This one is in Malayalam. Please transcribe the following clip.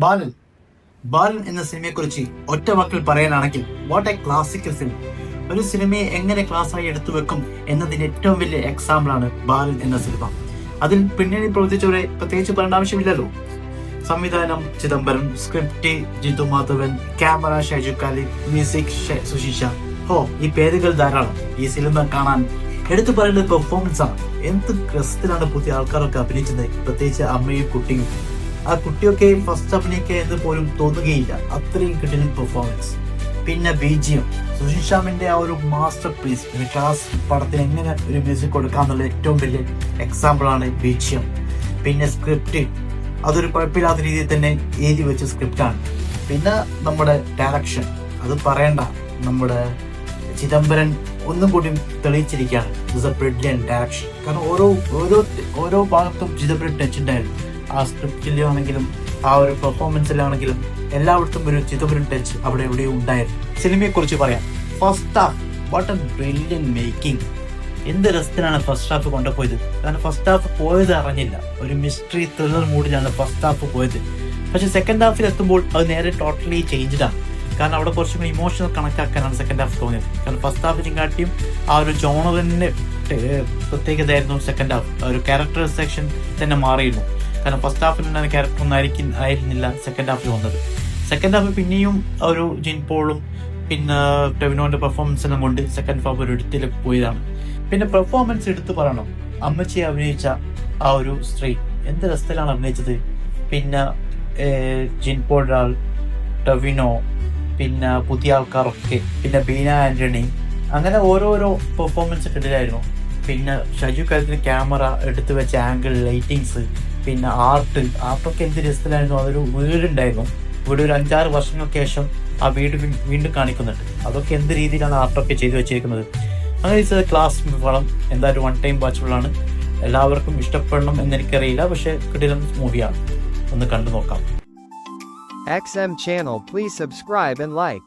ബാലൻ ബാലൻ എന്ന സിനിമയെക്കുറിച്ച് ഒറ്റ വാക്കിൽ പറയാനാണെങ്കിൽ വാട്ട് എ ക്ലാസിക്കൽ ഫിലിം. ഒരു സിനിമയെ എങ്ങനെ ക്ലാസ്സായി എടുത്തു വെക്കും എന്നതിന്റെ ഏറ്റവും വലിയ എക്സാമ്പിളാണ് ബാലൻ എന്ന സിനിമ. അതിൽ പിന്നണി പ്രവർത്തിച്ചവരെ പ്രത്യേകിച്ച് പറയേണ്ട ആവശ്യമില്ലല്ലോ. സംവിധാനം ചിദംബരം, സ്ക്രിപ്റ്റ് ജിത്തു മാധവൻ, ക്യാമറ ഷാജുക്കാലി, മ്യൂസിക് സുശീഷ. ഈ പേരുകൾ ധാരാളം. ഈ സിനിമ കാണാൻ എടുത്തു പറയുന്നത് പെർഫോമൻസ് ആണ്. എന്ത് രസത്തിലാണ് പുതിയ ആൾക്കാരൊക്കെ അഭിനയിച്ചത്, പ്രത്യേകിച്ച് അമ്മയും കുട്ടിയും. ആ കുട്ടിയൊക്കെ ഫസ്റ്റ് അഭിനയിക്കുക എന്ന് പോലും തോന്നുകയില്ല, അത്രയും കിട്ടുന്ന പെർഫോമൻസ്. പിന്നെ BGM, സുശീൽ ശ്യാമിന്റെ ആ ഒരു മാസ്റ്റർ പീസ്. ഒരു ക്ലാസ് പടത്തിന് എങ്ങനെ ഒരു മ്യൂസിക് കൊടുക്കാന്നുള്ള ഏറ്റവും വലിയ എക്സാമ്പിൾ ആണ് BGM. പിന്നെ സ്ക്രിപ്റ്റ്, അതൊരു കുഴപ്പമില്ലാത്ത രീതിയിൽ തന്നെ എഴുതി വെച്ച സ്ക്രിപ്റ്റാണ്. പിന്നെ നമ്മുടെ ഡയറക്ഷൻ, അത് പറയണ്ട, നമ്മുടെ ചിദംബരൻ ഒന്നും കൂടി തെളിയിച്ചിരിക്കുകയാണ്. It's a brilliant direction. കാരണം ഓരോ ഭാഗത്തും ചിദംബരൻ ടച്ച് ഉണ്ടായിരുന്നു. ആ സ്ക്രിപ്റ്റിലാണെങ്കിലും ആ ഒരു പെർഫോമൻസിലാണെങ്കിലും എല്ലായിടത്തും ഒരു ചിദംബരൻ ടച്ച് അവിടെ എവിടെയും ഉണ്ടായിരുന്നു. സിനിമയെ കുറിച്ച് പറയാം. First half, what A brilliant making. എന്ത് രസത്തിലാണ് ഫസ്റ്റ് ഹാഫ് കൊണ്ടുപോയത്. കാരണം ഫസ്റ്റ് ഹാഫ് പോയത് അറിഞ്ഞില്ല. ഒരു മിസ്റ്ററി ത്രില്ലർ മൂഡിലാണ് ഫസ്റ്റ് ഹാഫ് പോയത്. പക്ഷെ സെക്കൻഡ് ഹാഫിൽ എത്തുമ്പോൾ അത് നേരെ ടോട്ടലി ചേഞ്ച്ഡാണ്. കാരണം അവിടെ കുറച്ചും കൂടി ഇമോഷണൽ കണക്കാക്കാനാണ് സെക്കൻഡ് ഹാഫ് തോന്നിയത്. കാരണം ഫസ്റ്റ് ഹാഫിനെക്കാട്ടിയും ആ ഒരു ജോണറിന്റെ പ്രത്യേകതയായിരുന്നു സെക്കൻഡ് ഹാഫ്. ഒരു ക്യാരക്ടർ സെക്ഷൻ തന്നെ മാറിയിരുന്നു. കാരണം ഫസ്റ്റ് ഹാഫിൽ ക്യാരക്ടർ ഒന്നും ആയിരുന്നില്ല സെക്കൻഡ് ഹാഫിൽ വന്നത്. സെക്കൻഡ് ഹാഫ് പിന്നെയും ഒരു ജിൻ പോളും പിന്നെ ടൊവിനോന്റെ പെർഫോമൻസിനും കൊണ്ട് സെക്കൻഡ് ഹാഫ് ഒരു എടുത്തിൽ പോയതാണ്. പിന്നെ പെർഫോമൻസ് എടുത്തു പറയണം. അമ്മച്ചിയെ അഭിനയിച്ച ആ ഒരു സ്ത്രീ എന്ത് രസത്തിലാണ് അഭിനയിച്ചത്. പിന്നെ ജിൻ പോൾ രാൾ, ടൊവിനോ, പിന്നെ പുതിയ ആൾക്കാരൊക്കെ, പിന്നെ ബീന ആന്റണി, അങ്ങനെ ഓരോരോ പെർഫോമൻസ് കിട്ടില്ലായിരുന്നു. പിന്നെ ഷജു കാലത്തിന് ക്യാമറ എടുത്തു വെച്ച ആംഗിൾ, ലൈറ്റിങ്സ്, പിന്നെ ആർട്ടൊക്കെ എന്ത് രസത്തിലായിരുന്നു. അതൊരു വീടുണ്ടായിരുന്നു. വീട് ഒരു 5-6 വർഷങ്ങൾക്ക് ശേഷം ആ വീട് വീണ്ടും കാണിക്കുന്നുണ്ട്. അതൊക്കെ എന്ത് രീതിയിലാണ് ആർട്ടൊക്കെ ചെയ്തു വെച്ചിരിക്കുന്നത്. അങ്ങനെ ഇത് ക്ലാസ് പടം എന്തായാലും വൺ ടൈം വാച്ചബിളാണ്. എല്ലാവർക്കും ഇഷ്ടപ്പെടണം എന്നെനിക്കറിയില്ല, പക്ഷെ കിടിലൻ മൂവിയാണ്. ഒന്ന് കണ്ടു നോക്കാം. XM channel, please subscribe and like.